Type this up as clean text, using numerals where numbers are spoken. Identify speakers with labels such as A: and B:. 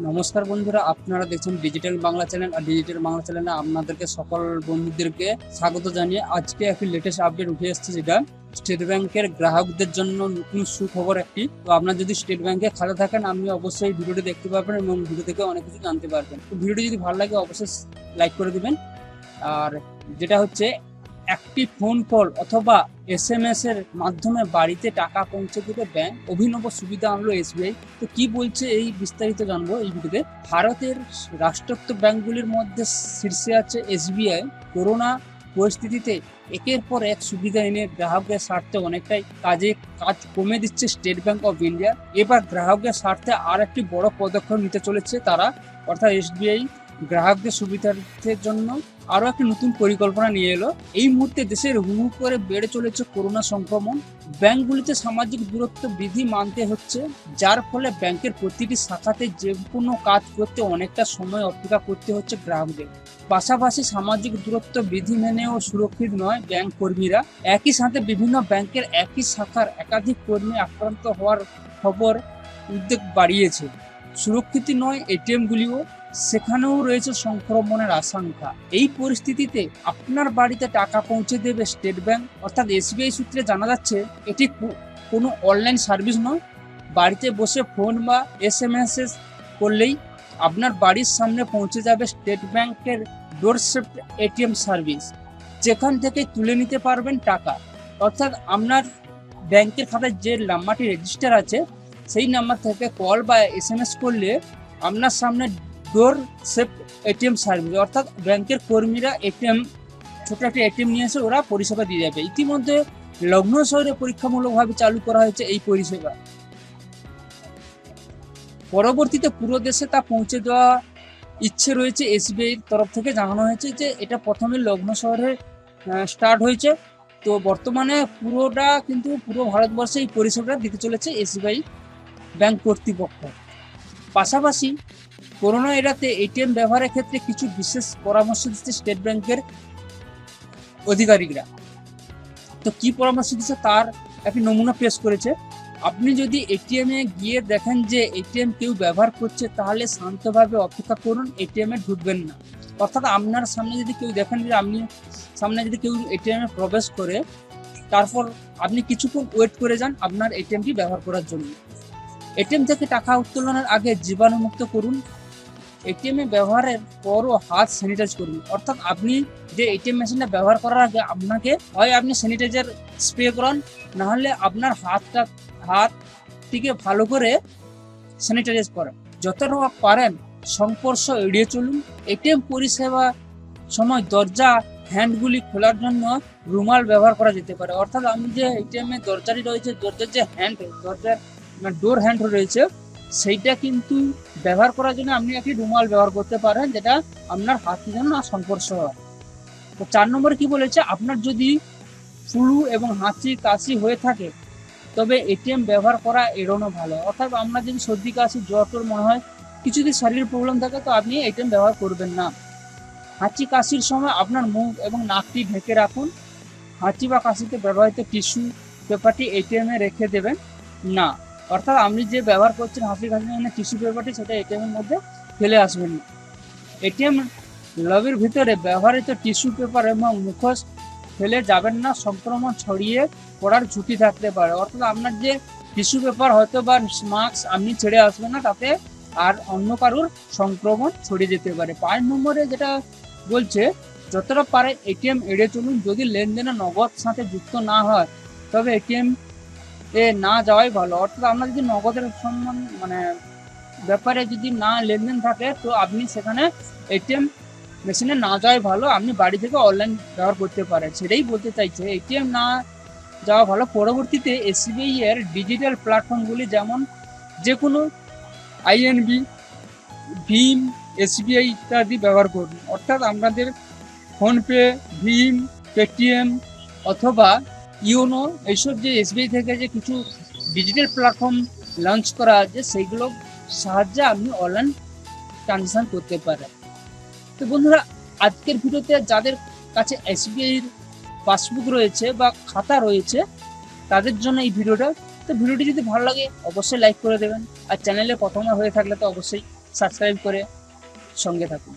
A: নমস্কার বন্ধুরা, আপনারা দেখছেন ডিজিটাল বাংলা চ্যানেল। আর ডিজিটাল বাংলা চ্যানেলে আপনাদেরকে সকল বন্ধুদেরকে স্বাগত জানিয়ে আজকে একটি লেটেস্ট আপডেট উঠে এসেছে, যেটা স্টেট ব্যাংকের গ্রাহকদের জন্য নতুন সুখবর একটি। তো আপনার যদি স্টেট ব্যাংকে খাতা থাকেন, আপনি অবশ্যই ভিডিওটি দেখতে পারবেন এবং ভিডিও থেকে অনেক কিছু জানতে পারবেন। তো ভিডিওটি যদি ভালো লাগে অবশ্যই লাইক করে দিবেন। আর যেটা হচ্ছে একটি ফোন কল অথবা SMS এর মাধ্যমে বাড়িতে টাকা পৌঁছে দেবে ব্যাংক, অভিনব সুবিধা আনলো SBI। তো কি বলছে এই বিস্তারিত জানবো এই ভিডিওতে। ভারতের রাষ্ট্রায়ত্ত ব্যাংকগুলির মধ্যে শীর্ষে আছে SBI। করোনা পরিস্থিতিতে একের পর এক সুবিধা এনে গ্রাহকের স্বার্থে অনেকটাই কাজ কমে দিচ্ছে স্টেট ব্যাংক অফ ইন্ডিয়া। এবার গ্রাহকের স্বার্থে আর একটি বড় পদক্ষেপ নিতে চলেছে তারা, অর্থাৎ SBI গ্রাহকদের সুবিধার্থের জন্য আরো একটি নতুন পরিকল্পনা নিয়ে এলো। এই মুহূর্তে দেশের হু হু করে বেড়ে চলেছে করোনা সংক্রমণ। ব্যাংকগুলিতে সামাজিক দূরত্ব বিধি মানতে হচ্ছে, যার ফলে ব্যাংকের প্রতিটি শাখাতে যে কোনো কাজ করতে অনেকটা সময় অপেক্ষা করতে হচ্ছে গ্রাহকদের। পাশাপাশি সামাজিক দূরত্ব বিধি মেনেও সুরক্ষিত নয় ব্যাংক কর্মীরা। একই সাথে বিভিন্ন ব্যাংকের একই শাখার একাধিক কর্মী আক্রান্ত হওয়ার খবর উদ্বেগ বাড়িয়েছে। সুরক্ষিত নয় এটিএমগুলিও, সেখানেও রয়েছে সংক্রমণের আশঙ্কা। এই পরিস্থিতিতে আপনার বাড়িতে টাকা পৌঁছে দেবে স্টেট ব্যাংক, অর্থাৎ SBI সূত্রে জানা যাচ্ছে এটি কোনো অনলাইন সার্ভিস নয়। বাড়িতে বসে ফোন বা SMS করলেই আপনার বাড়ির সামনে পৌঁছে যাবে স্টেট ব্যাংকের ডোরস্টেপ ATM সার্ভিস, যেখান থেকে তুলে নিতে পারবেন টাকা। অর্থাৎ আপনার ব্যাংকের খাতায় যে নাম্বারটি রেজিস্টার আছে সেই নাম্বার থেকে কল বা SMS করলে আপনার সামনে ডোর সেফ ATM সার্ভিস, অর্থাৎ ব্যাংকের কর্মীরা ছোট একটা ATM নিয়ে এসে ওরা পরিষেবা দিয়ে যাবে। ইতিমধ্যে লগ্ন শহরে পরীক্ষামূলকভাবে চালু করা হয়েছে এই পরিষেবা। পরবর্তীতে পুরো দেশে তা পৌঁছে দেওয়া ইচ্ছে রয়েছে SBI এর তরফ থেকে। জানানো হয়েছে যে এটা প্রথমে লগ্ন শহরে স্টার্ট হয়েছে, তো বর্তমানে পুরো ভারতবর্ষে এই পরিষেবাটা দিতে চলেছে SBI ব্যাংক কর্তৃপক্ষ। পাশাপাশি করোনা এড়াতে ATM ব্যবহারের ক্ষেত্রে কিছু বিশেষ পরামর্শ দিচ্ছে স্টেট ব্যাংকের আধিকারিকরা। তো কি পরামর্শ দিচ্ছে তার একটি নমুনা পেশ করেছে। আপনি যদি ATM এ গিয়ে দেখেন যে ATM কেউ ব্যবহার করছে, তাহলে শান্তভাবে অপেক্ষা করুন, ATM এ ঢুকবেন না। অর্থাৎ আপনার সামনে যদি কেউ দেখেন যে কেউ ATM এ প্রবেশ করে, তারপর আপনি কিছুক্ষণ ওয়েট করে যান আপনার ATMটি ব্যবহার করার জন্য। ATM থেকে টাকা উত্তোলনের আগে জীবাণুমুক্ত করুন। ATM এ ব্যবহারের পরও হাত স্যানিটাইজ করুন। অর্থাৎ আপনি যে ATM মেশিনটা ব্যবহার করার আগে আপনাকে হয় আপনি স্যানিটাইজার স্প্রে করান, না হলে আপনার হাতটিকে ভালো করে স্যানিটাইজ করেন। যতটা পারেন সংস্পর্শ এড়িয়ে চলুন। ATM পরিষেবা সময় দরজা হ্যান্ডগুলি খোলার জন্য রুমাল ব্যবহার করা যেতে পারে। অর্থাৎ আপনি যে ATM এর দরজাটি রয়েছে, দরজার যে ডোর হ্যান্ড রয়েছে, সেইটা কিন্তু ব্যবহার করার জন্য আপনি একটি রুমাল ব্যবহার করতে পারেন, যেটা আপনার হাতের জন্য সংস্পর্শ হয়। তো 4 নম্বরে কি বলেছে, আপনার যদি ফ্লু এবং হাঁচি কাশি হয়ে থাকে তবে ATM ব্যবহার করা এড়ানো ভালো। অর্থাৎ আপনার যদি সর্দি কাশি জ্বর তোর মনে হয়, কিছু যদি শরীরের প্রবলেম থাকে, তো আপনি ATM ব্যবহার করবেন না। হাঁচি কাশির সময় আপনার মুখ এবং নাকটি ঢেকে রাখুন। হাঁচি বা কাশিতে ব্যবহৃত টিস্যু পেপারটি ATM এ রেখে দেবেন না। অর্থাৎ আপনি যে ব্যবহার করছেন হাঁচি কাশির জন্য টিস্যু পেপারটি, সেটা ATM এর মধ্যে ফেলে আসবেন না। ATM লবির ভিতরে ব্যবহৃত টিস্যু পেপার এবং মুখোশ ফেলে যাবেন না, সংক্রমণ ছড়িয়ে পড়ার ঝুঁকি থাকতে পারে। অর্থাৎ আপনার যে টিস্যু পেপার হয়তো বা মাস্ক আপনি ছেড়ে আসবেন না, তাতে আর অন্য কারোর সংক্রমণ ছড়িয়ে যেতে পারে। 5 নম্বরে যেটা বলছে, যতটা পারে ATM এড়িয়ে চলুন। যদি লেনদেনে নগদ সাথে যুক্ত না হয় তবে ATM এ না যাওয়াই ভালো। অর্থাৎ আপনার যদি নগদের ব্যাপারে যদি না লেনদেন থাকে, তো আপনি সেখানে ATM মেশিনে না যাওয়াই ভালো, আপনি বাড়ি থেকে অনলাইন ব্যবহার করতে পারেন। সেটাই বলতে চাইছে, ATM না যাওয়া ভালো। পরবর্তীতে SBI এর ডিজিটাল প্ল্যাটফর্মগুলি যেমন যে কোনো INB, ভীম, SBI ইত্যাদি ব্যবহার করুন। অর্থাৎ আপনাদের ফোনপে, ভীম, পেটিএম অথবা ইউনো, এইসব যে SBI থেকে যে কিছু ডিজিটাল প্ল্যাটফর্ম লঞ্চ করা আছে, সেইগুলো সাহায্যে আপনি অনলাইন ট্রানজাকশন করতে পারেন। তো বন্ধুরা, আজকের ভিডিওতে যাদের কাছে SBI এর পাসবুক রয়েছে বা খাতা রয়েছে, তাদের জন্য এই ভিডিওটা। তো ভিডিওটি যদি ভালো লাগে অবশ্যই লাইক করে দেবেন, আর চ্যানেলে প্রথমে হয়ে থাকলে তো অবশ্যই সাবস্ক্রাইব করে সঙ্গে থাকুন।